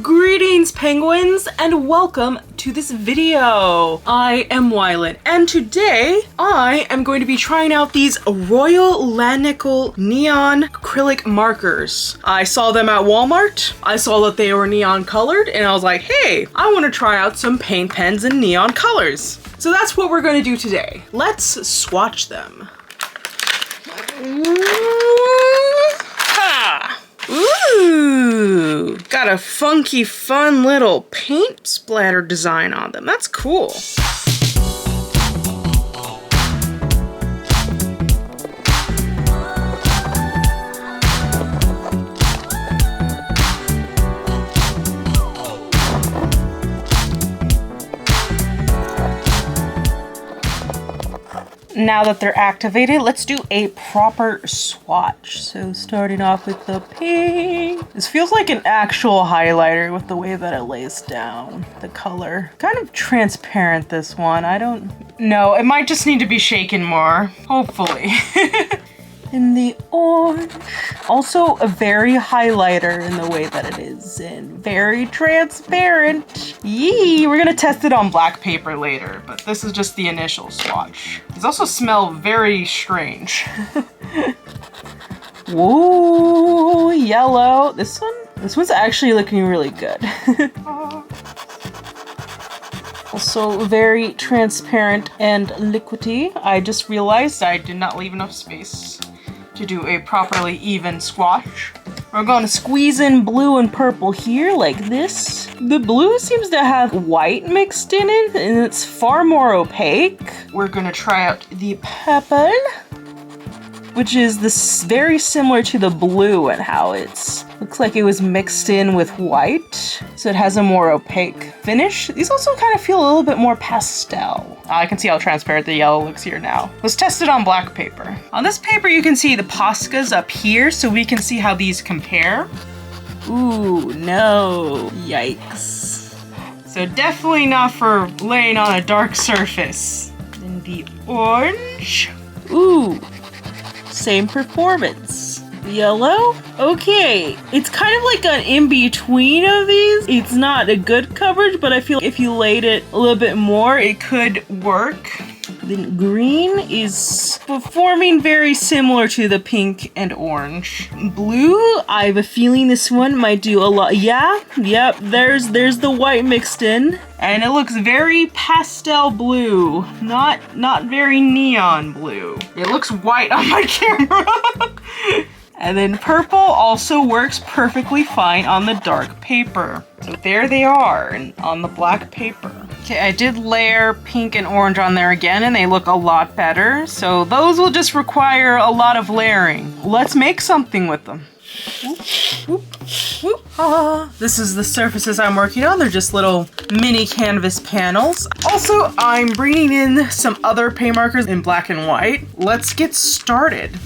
Greetings penguins and welcome to this video. I am Wylet and today I am going to be trying out these Royal Langnickel neon acrylic markers. I saw them at Walmart. I saw that they were neon colored and I was like, hey, I want to try out some paint pens in neon colors. So that's what we're going to do today. Let's swatch them. Ooh, got a funky, fun little paint splatter design on them. That's cool. Now that they're activated, let's do a proper swatch. So starting off with the pink. This feels like an actual highlighter with the way that it lays down the color. Kind of transparent, this one. I don't know. It might just need to be shaken more, hopefully. In the orange. Also a very highlighter in the way that it is and very transparent. Yee, we're gonna test it on black paper later, but this is just the initial swatch. These also smell very strange. Whoa, yellow. This one's actually looking really good. Also very transparent and liquidy. I just realized I did not leave enough space to do a properly even swatch. We're going to squeeze in blue and purple here like this. The blue seems to have white mixed in it and it's far more opaque. We're going to try out the purple, which is this very similar to the blue and how it's looks like it was mixed in with white, so it has a more opaque finish. These also kind of feel a little bit more pastel. I can see how transparent the yellow looks here now. Let's test it on black paper. On this paper, you can see the Poscas up here, so we can see how these compare. Ooh, no. Yikes. So definitely not for laying on a dark surface. Then the orange. Ooh, same performance. Yellow? Okay, it's kind of like an in-between of these. It's not a good coverage, but I feel if you laid it a little bit more, it could work. Then green is performing very similar to the pink and orange. Blue, I have a feeling this one might do a lot. Yeah, yep, there's the white mixed in. And it looks very pastel blue, not very neon blue. It looks white on my camera. And then purple also works perfectly fine on the dark paper. So there they are on the black paper. Okay, I did layer pink and orange on there again and they look a lot better. So those will just require a lot of layering. Let's make something with them. Whoop, whoop, whoop. Ah, this is the surfaces I'm working on. They're just little mini canvas panels. Also, I'm bringing in some other paint markers in black and white. Let's get started.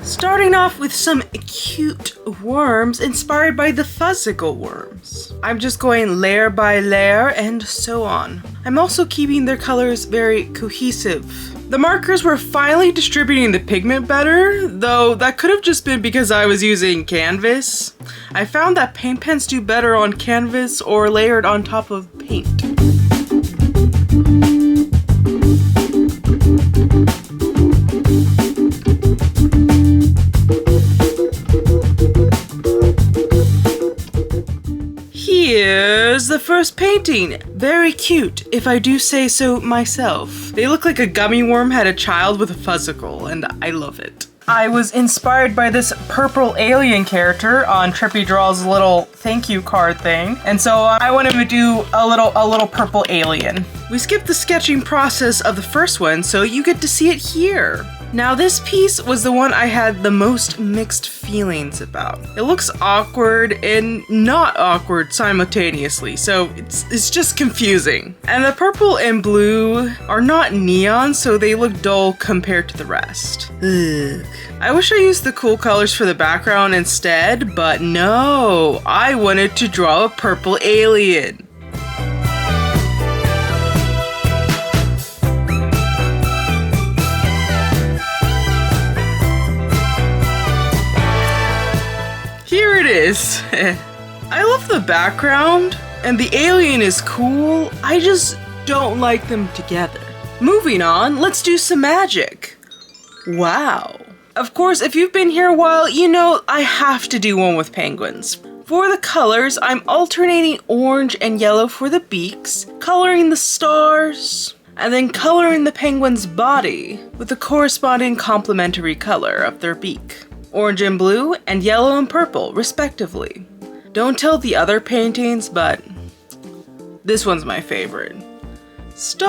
Starting off with some cute worms inspired by the fuzzicle worms. I'm just going layer by layer and so on. I'm also keeping their colors very cohesive. The markers were finally distributing the pigment better, though that could have just been because I was using canvas. I found that paint pens do better on canvas or layered on top of paint. Here's the first painting. Very cute, if I do say so myself. They look like a gummy worm had a child with a fuzzicle, and I love it. I was inspired by this purple alien character on Trippy Draw's little thank you card thing, and so I wanted to do a little purple alien. We skipped the sketching process of the first one, so you get to see it here. Now this piece was the one I had the most mixed feelings about. It looks awkward and not awkward simultaneously, so it's just confusing. And the purple and blue are not neon, so they look dull compared to the rest. Ugh. I wish I used the cool colors for the background instead, but no, I wanted to draw a purple alien. Here it is. I love the background, and the alien is cool. I just don't like them together. Moving on, let's do some magic. Wow. Of course, if you've been here a while, you know I have to do one with penguins. For the colors, I'm alternating orange and yellow for the beaks, coloring the stars, and then coloring the penguin's body with the corresponding complementary color of their beak. Orange and blue, and yellow and purple, respectively. Don't tell the other paintings, but this one's my favorite. Stars!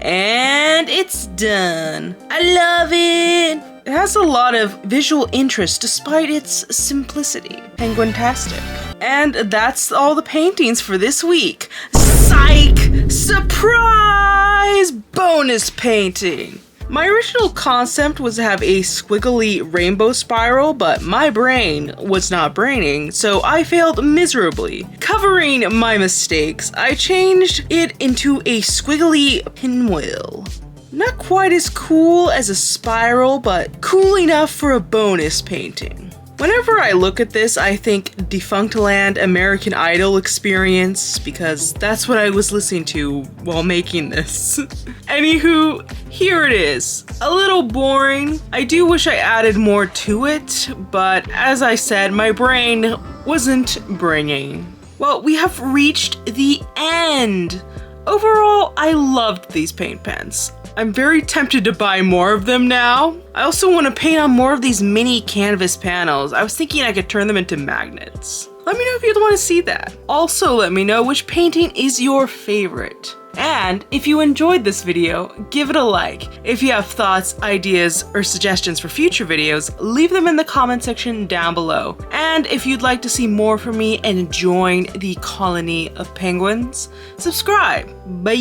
And it's done. I love it! It has a lot of visual interest despite its simplicity. Penguintastic. And that's all the paintings for this week. Psych! Surprise! Bonus painting! My original concept was to have a squiggly rainbow spiral, but my brain was not braining, so I failed miserably. Covering my mistakes, I changed it into a squiggly pinwheel. Not quite as cool as a spiral, but cool enough for a bonus painting. Whenever I look at this, I think Defunctland American Idol experience, because that's what I was listening to while making this. Anywho, here it is. A little boring. I do wish I added more to it, but as I said, my brain wasn't bringing. Well, we have reached the end. Overall, I loved these paint pens. I'm very tempted to buy more of them now. I also want to paint on more of these mini canvas panels. I was thinking I could turn them into magnets. Let me know if you'd want to see that. Also, let me know which painting is your favorite. And if you enjoyed this video, give it a like. If you have thoughts, ideas, or suggestions for future videos, leave them in the comment section down below. And if you'd like to see more from me and join the colony of penguins, subscribe. Bye!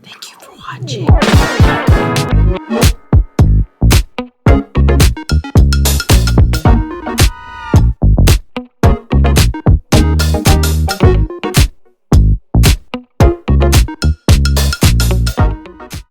Thank you for watching.